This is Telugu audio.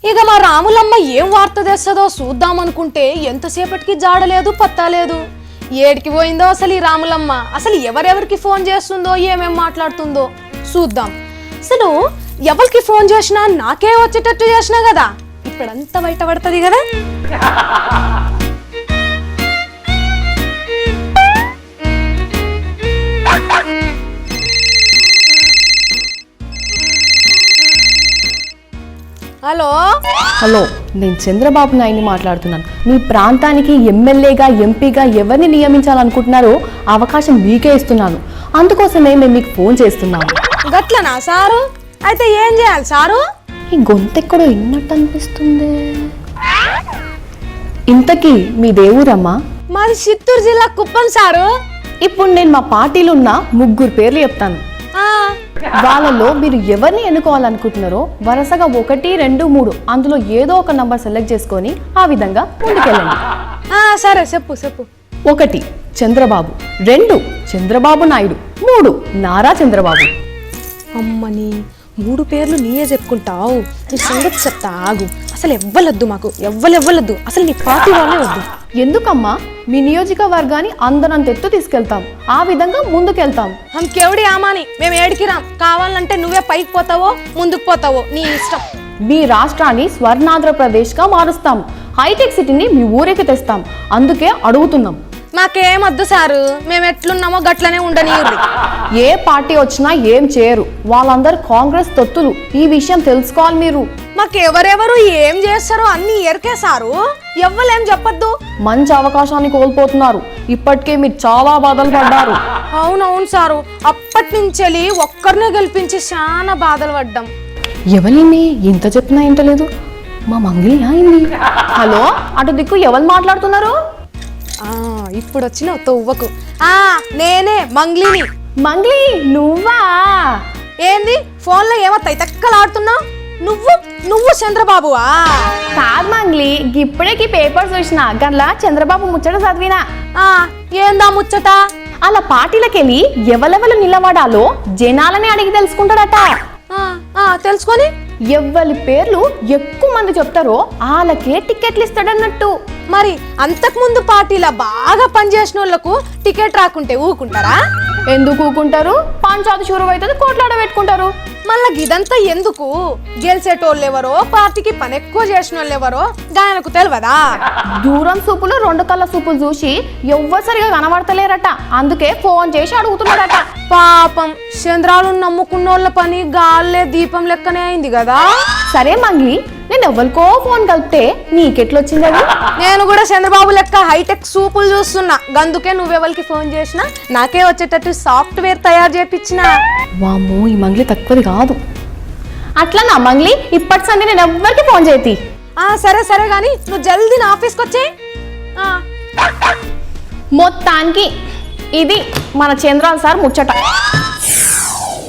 ఇక మా రాములమ్మ ఏం వార్త తెస్తుందో చూద్దామనుకుంటే ఎంతసేపటికి జాడలేదు పత్తాలేదు. ఏడికి పోయిందో అసలు ఈ రాములమ్మ, అసలు ఎవరెవరికి ఫోన్ చేస్తుందో ఏమేం మాట్లాడుతుందో చూద్దాం. అసలు ఎవరికి ఫోన్ చేసినా నాకే వచ్చేటట్టు చేసినా కదా, ఇప్పుడంతా బయట పడుతుంది కదా. హలో హలో, నేను చంద్రబాబు నాయుడిని మాట్లాడుతున్నాను. మీ ప్రాంతానికి ఎమ్మెల్యేగా ఎంపీగా ఎవరిని నియమించాలనుకుంటున్నారో అవకాశం మీకే ఇస్తున్నాను. అందుకోసమే మేము మీకు ఫోన్ చేస్తున్నాము. గట్లనా సారు? అయితే ఏం చేయాలి సారు? ఈ గొంతెక్కడో విన్నట్టు అనిపిస్తుంది. ఇంతకీ మీ దేవురమ్మా? మాది చిత్తూరు జిల్లా కుప్పం సారు. ఇప్పుడు నేను మా పార్టీలో ఉన్న 3 పేర్లు చెప్తాను. వాళ్ళలో మీరు ఎవరిని ఎన్నుకోవాలనుకుంటున్నారో వరుసగా 1, 2, 3 అందులో ఏదో ఒక నంబర్ సెలెక్ట్ చేసుకొని ఆ విధంగా ముందుకెళ్ళండి. సరే చెప్పు. 1 చంద్రబాబు, 2 చంద్రబాబు నాయుడు, 3 నారా చంద్రబాబు. అమ్మని 3 పేర్లు నీయే చెప్పుకుంటావు. నీ సంగతి చెప్తా ఆగు. అసలు ఎవ్వలొద్దు, మాకు ఎవ్వలెవ్వలొద్దు, అసలు నీ పార్టీ వాళ్ళే వద్దు. ఎందుకమ్మా? మీ నియోజకవర్గాన్ని అందరంత ఎత్తు తీసుకెళ్తాం, ఆ విధంగా ముందుకెళ్తాం. హంకెవడి ఆమాని, మేము ఏడికి రాం. కావాలంటే నువ్వే పైకి పోతావో ముందుకు పోతావో నీ ఇష్టం. మీ రాష్ట్రాన్ని స్వర్ణాంధ్రప్రదేశ్గా మారుస్తాం, హైటెక్ సిటీని మీ ఊరికి తెస్తాం. అందుకే అడుగుతున్నాం. మాకేమొద్దు సారు, మేము ఎట్లున్నామో గట్లనే ఉండనీయుర్రి. ఏ పార్టీ వచ్చినా ఏం చేయరు, వాళ్ళందరూ కాంగ్రెస్ తొత్తులు. ఈ విషయం తెలుసుకోవాలి మీరు. మాకెవరెవరు ఏం చేస్తారో అన్ని ఎరికే సారు, ఎవ్వలేం చెప్పొద్దు. మంచి అవకాశాన్ని కోల్పోతున్నారు. ఇప్పటికే మీరు చాలా బాధలు పడ్డారు. అవునవును సారు, అప్పటి నుంచి ఒక్కరినే గెలిపించి చాలా బాధలు పడ్డాం. ఎవరిని ఇంత చెప్పినా ఇంటలేదు. మా మంగిలి అయింది. హలో, అటు దిక్కు ఎవరు మాట్లాడుతున్నారు? ఇప్పుడు వచ్చిన తొవ్వకు. నేనే మంగ్లీని. మంగ్లీ నువ్వా? ఏంది ఫోన్లో ఏమత్తాయి తక్కలాడుతున్నావు? నువ్వు చంద్రబాబువా? కాదు మంగ్లీ, ఇప్పుడే పేపర్స్ చూసిన గట్లా చంద్రబాబు ముచ్చట చదివినా. ఏందా ముచ్చట? అలా పార్టీలకెళ్ళి ఎవరెవరు నిలబడాలో జనాలని అడిగి తెలుసుకుంటాడట. తెలుసుకొని ఎవ్వరి పేర్లు ఎక్కువ మంది చెప్తారో వాళ్ళకే టికెట్లు ఇస్తాడన్నట్టు. మరి అంతకు ముందు పార్టీలా బాగా పనిచేసిన వాళ్ళకు టికెట్ రాకుంటే ఊకుంటారా? ఎందుకు ఊకుంటారు? పంచాయతీ షురువు అవుతుంది, కోట్లాడ పెట్టుకుంటారు. మళ్ళా ఇదంతా ఎందుకు? గెలిచేటోళ్ళు ఎవరో, పార్టీకి పని ఎక్కువ చేసిన వాళ్ళు ఎవరో గాయనకు తెలియదా? దూరం సూపులు 2 కళ్ళ సూపులు చూసి ఎవ్వరు సరిగా కనబడతలేరట. అందుకే ఫోన్ చేసి అడుగుతున్నాడట. పాపం చంద్రాలు నమ్ముకున్నోళ్ళ పని గాల్లే దీపం లెక్కనే అయింది కదా. సరే మంగ్లీ, నేను ఎవరికో ఫోన్ కలిపితే నీకెట్లొచ్చింది? నేను కూడా చంద్రబాబు లెక్క హైటెక్ సూపులు చూస్తున్నా. గందుకే నువ్వెవరికి ఫోన్ చేసినా నాకే వచ్చేటట్టు సాఫ్ట్వేర్ తయారు చేపించిన. వామ్మో, ఈ మంగ్లీ తక్కువది కాదు. అట్లా నా మంగ్లీ, ఇప్పటి సంది నేను ఎవ్వరికి ఫోన్ చేతి. సరే గాని నువ్వు జల్దీ నా ఆఫీస్కి వచ్చే. మొత్తానికి ఇది మన చంద్రాల్ సార్ ముచ్చట.